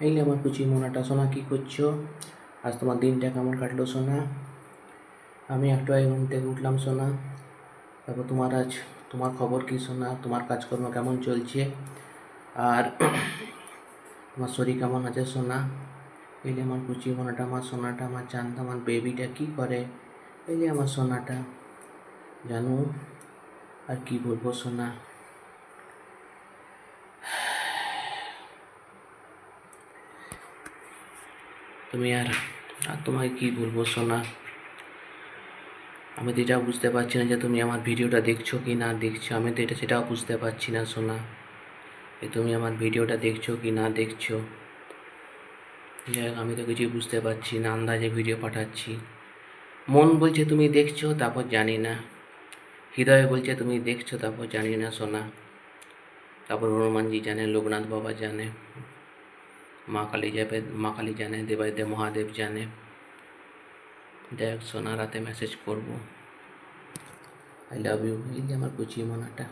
এই যে আমার কুচি মোনাটা, সোনা কী করছো? আজ তোমার দিনটা কেমন কাটলো সোনা? আমি একটু আগে ঘুম থেকে উঠলাম সোনা। তারপর তোমার খবর কী সোনা? তোমার কাজকর্ম কেমন চলছে? আর তোমার শরীর কেমন আছে সোনা? এই যে আমার কুচি মোনাটা, আমার সোনাটা, আমার চাঁদটা, আমার বেবিটা কী করে? এই যে আমার সোনাটা, জানো আর কি বলবো সোনা। আর তোমায় কী বলবো সোনা। আমি তো এটাও বুঝতে পারছি না যে তুমি আমার ভিডিওটা দেখছো কি না দেখছো। আমি তো সেটাও বুঝতে পারছি না সোনা, যে তুমি আমার ভিডিওটা দেখছো কি না দেখছো। যাই হোক, আমি তো কিছুই বুঝতে পারছি না, আন্দাজে ভিডিও পাঠাচ্ছি। মন বলছে তুমি দেখছো, তারপর জানি না। হৃদয় বলছে তুমি দেখছো, তারপর জানি না সোনা। তারপর হনুমানজি জানে, লোকনাথ বাবা জানে, মা কালী জানে, দেবাদিদেব মহাদেব জানে। যাই হোক সোনা, রাতে মেসেজ করবো। I love you. এই যে আমার কুচি মোনাটা।